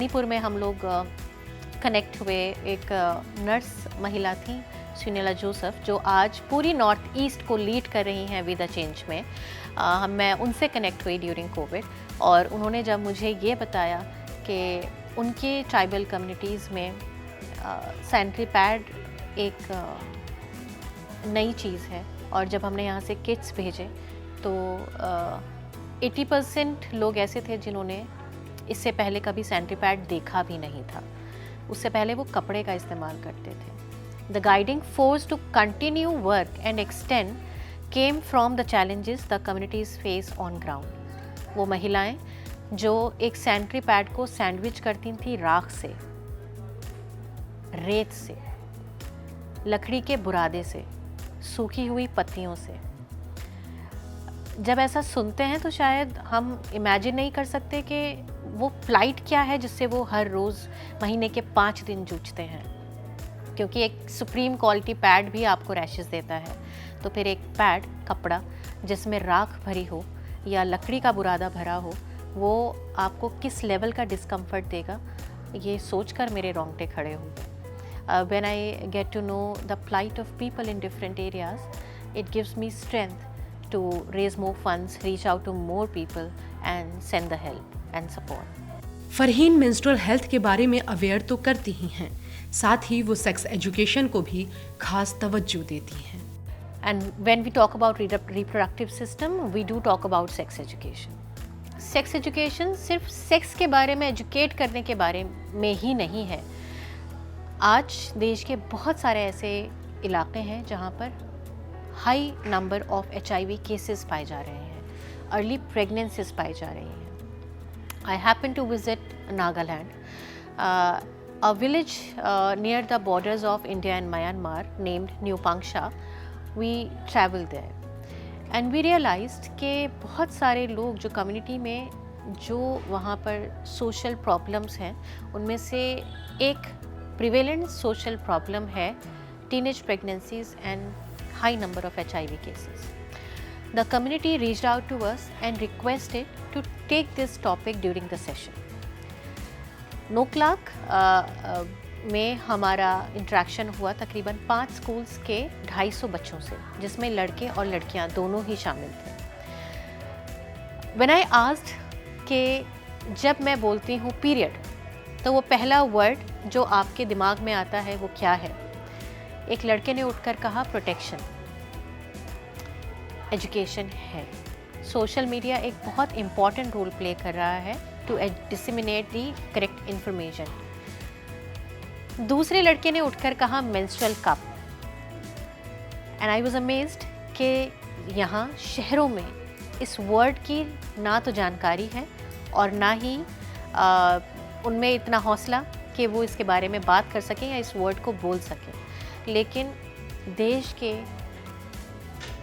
मणिपुर में हम लोग कनेक्ट हुए। एक नर्स महिला थी सुनीला जोसेफ, जो आज पूरी नॉर्थ ईस्ट को लीड कर रही हैं विद द चेंज में। मैं उनसे कनेक्ट हुई ड्यूरिंग कोविड, और उन्होंने जब मुझे ये बताया कि उनके ट्राइबल कम्युनिटीज़ में सैनिटरी पैड एक नई चीज़ है, और जब हमने यहाँ से किट्स भेजे तो 80% लोग ऐसे थे जिन्होंने इससे पहले कभी सैनिटरी पैड देखा भी नहीं था। उससे पहले वो कपड़े का इस्तेमाल करते थे। The guiding force to continue work and extend came from the challenges the communities face on ground. वो महिलाएं जो एक सैनिटरी पैड को सैंडविच करती थी राख से, रेत से, लकड़ी के बुरादे से, सूखी हुई पत्तियों से। जब ऐसा सुनते हैं तो शायद हम इमेजिन नहीं कर सकते कि वो प्लाइट क्या है जिससे वो हर रोज़ महीने के 5 दिन जूझते हैं। क्योंकि एक सुप्रीम क्वालिटी पैड भी आपको रैशेस देता है, तो फिर एक पैड कपड़ा जिसमें राख भरी हो या लकड़ी का बुरादा भरा हो, वो आपको किस लेवल का डिस्कम्फर्ट देगा, ये सोचकर मेरे रोंगटे खड़े हो गए। When I get to know the plight of people in different areas, it gives me strength to raise more funds, reach out to more people and send the help and support. Farheen menstrual health के बारे में aware तो करती ही हैं, साथ ही वो sex education को भी खास तवज्जो देती हैं। And when we talk about reproductive system, we do talk about sex education. Sex education सिर्फ सेक्स के बारे में एजुकेट करने के बारे में ही नहीं है। आज देश के बहुत सारे ऐसे इलाके हैं जहाँ पर high number of HIV cases पाए जा रहे हैं, अर्ली प्रेगनेंसीज पाई जा रही हैं। I happened to visit Nagaland, a village near the borders of India and Myanmar named New Pangsha. We traveled there and we realized कि बहुत सारे लोग जो कम्युनिटी में जो वहाँ पर सोशल प्रॉब्लम्स हैं, उनमें से एक प्रिवेलेंट सोशल प्रॉब्लम है teenage pregnancies and high number of HIV cases. The community reached out to us and requested to take this topic during the session. Noklak में हमारा इंटरेक्शन हुआ तकरीबन 5 स्कूल्स के 250 बच्चों से, जिसमें लड़के और लड़कियां दोनों ही शामिल थे। When I asked कि जब मैं बोलती हूँ पीरियड, तो वो पहला वर्ड जो आपके दिमाग में आता है वो क्या है? एक लड़के ने उठकर कहा प्रोटेक्शन। एजुकेशन है। सोशल मीडिया एक बहुत इम्पॉर्टेंट रोल प्ले कर रहा है to disseminate the correct information. दूसरे लड़के ने उठकर कहा menstrual cup, and I was amazed कि यहाँ शहरों में इस वर्ड की ना तो जानकारी है और ना ही उनमें इतना हौसला कि वो इसके बारे में बात कर सकें या इस वर्ड को बोल सकें। लेकिन देश के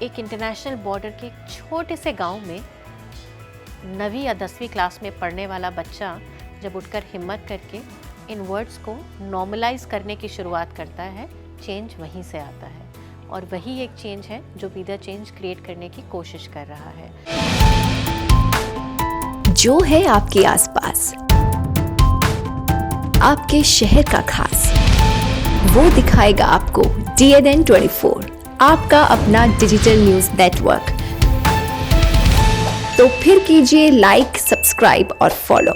एक इंटरनेशनल बॉर्डर के छोटे से गांव में 9वीं या 10वीं क्लास में पढ़ने वाला बच्चा जब उठकर हिम्मत करके इन वर्ड्स को नॉर्मलाइज करने की शुरुआत करता है, चेंज वहीं से आता है। और वही एक चेंज है जो बी द चेंज क्रिएट करने की कोशिश कर रहा है। जो है आपके आसपास, आपके शहर का खास, वो दिखाएगा आपको DNN 24, आपका अपना डिजिटल न्यूज नेटवर्क। तो फिर कीजिए लाइक, सब्सक्राइब और फॉलो।